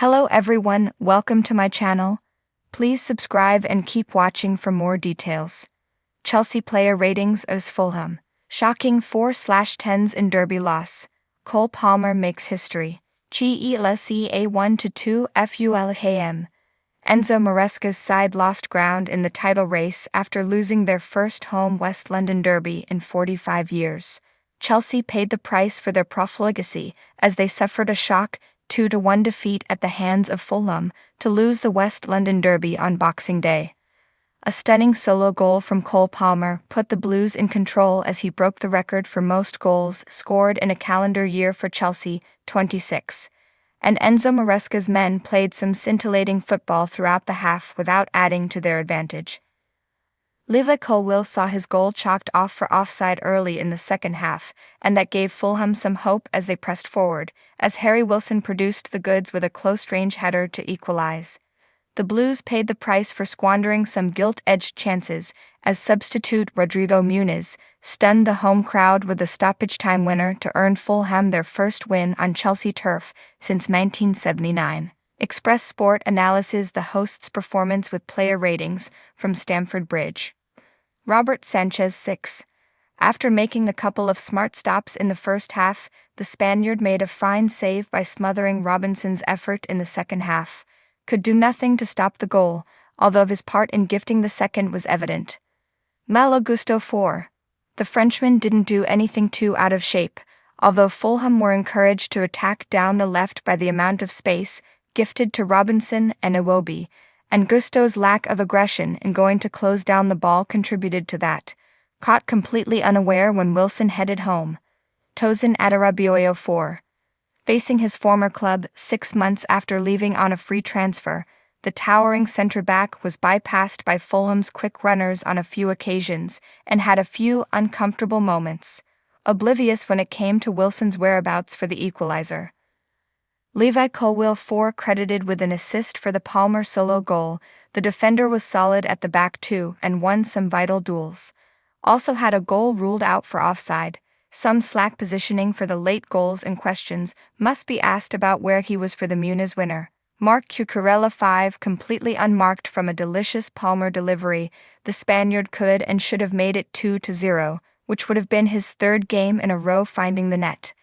Hello everyone, welcome to my channel. Please subscribe and keep watching for more details. Chelsea player ratings as Fulham. Shocking 4/10s in derby loss. Cole Palmer makes history. Chelsea a 1-2 Fulham. Enzo Maresca's side lost ground in the title race after losing their first home West London derby in 45 years. Chelsea paid the price for their profligacy as they suffered a shock 2-1 defeat at the hands of Fulham to lose the West London derby on Boxing Day. A stunning solo goal from Cole Palmer put the Blues in control as he broke the record for most goals scored in a calendar year for Chelsea, 26. And Enzo Maresca's men played some scintillating football throughout the half without adding to their advantage. Levi Colwill saw his goal chalked off for offside early in the second half, and that gave Fulham some hope as they pressed forward, as Harry Wilson produced the goods with a close-range header to equalize. The Blues paid the price for squandering some gilt-edged chances, as substitute Rodrigo Muniz stunned the home crowd with a stoppage-time winner to earn Fulham their first win on Chelsea turf since 1979. Express Sport analyzes the hosts' performance with player ratings from Stamford Bridge. Robert Sanchez 6. After making a couple of smart stops in the first half, the Spaniard made a fine save by smothering Robinson's effort in the second half. Could do nothing to stop the goal, although his part in gifting the second was evident. Malo Gusto 4. The Frenchman didn't do anything too out of shape, although Fulham were encouraged to attack down the left by the amount of space gifted to Robinson and Iwobi, and Gusto's lack of aggression in going to close down the ball contributed to that. Caught completely unaware when Wilson headed home. Tosin Adarabioyo 4. Facing his former club 6 months after leaving on a free transfer, the towering centre-back was bypassed by Fulham's quick runners on a few occasions and had a few uncomfortable moments, oblivious when it came to Wilson's whereabouts for the equalizer. Levi Colwill 4 credited with an assist for the Palmer solo goal. The defender was solid at the back too and won some vital duels. Also had a goal ruled out for offside. Some slack positioning for the late goals and questions must be asked about where he was for the Muniz winner. Mark Cucurella 5 completely unmarked from a delicious Palmer delivery. The Spaniard could and should have made it 2-0, which would have been his third game in a row finding the net.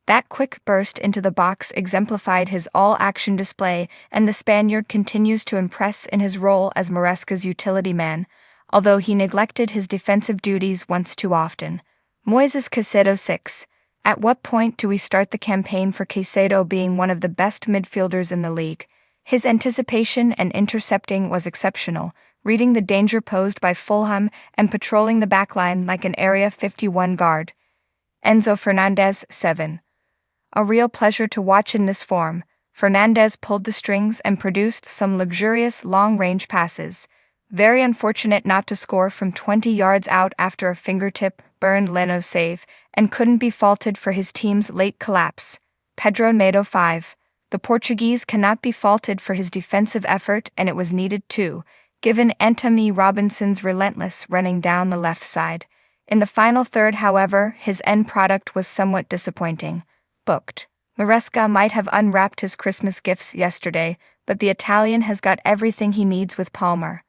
That quick burst into the box exemplified his all-action display, and the Spaniard continues to impress in his role as Maresca's utility man, although he neglected his defensive duties once too often. Moises Caicedo 6. At what point do we start the campaign for Caicedo being one of the best midfielders in the league? His anticipation and intercepting was exceptional, reading the danger posed by Fulham and patrolling the backline like an Area 51 guard. Enzo Fernandez 7. A real pleasure to watch in this form. Fernandez pulled the strings and produced some luxurious long-range passes. Very unfortunate not to score from 20 yards out after a fingertip burned Leno's save, and couldn't be faulted for his team's late collapse. Pedro Neto 5. The Portuguese cannot be faulted for his defensive effort, and it was needed too, given Anthony Robinson's relentless running down the left side. In the final third, however, his end product was somewhat disappointing. Booked. Maresca might have unwrapped his Christmas gifts yesterday, but the Italian has got everything he needs with Palmer.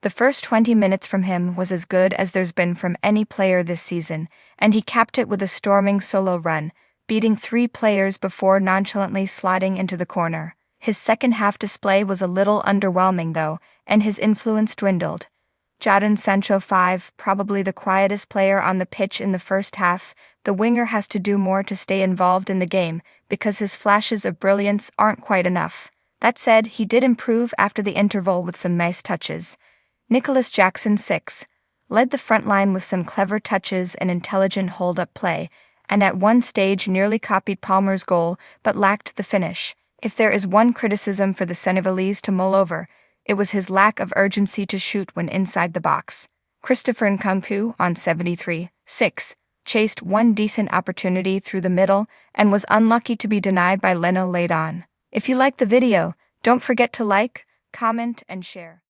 The first 20 minutes from him was as good as there's been from any player this season, and he capped it with a storming solo run, beating 3 players before nonchalantly sliding into the corner. His second half display was a little underwhelming though, and his influence dwindled. Jadon Sancho 5, probably the quietest player on the pitch in the first half. The winger has to do more to stay involved in the game because his flashes of brilliance aren't quite enough. That said, he did improve after the interval with some nice touches. Nicholas Jackson 6 led the front line with some clever touches and intelligent hold-up play, and at one stage nearly copied Palmer's goal but lacked the finish. If there is one criticism for the Senegalese to mull over, it was his lack of urgency to shoot when inside the box. Christopher Nkunku on 73-6 chased one decent opportunity through the middle and was unlucky to be denied by Leno late on. If you liked the video, don't forget to like, comment, and share.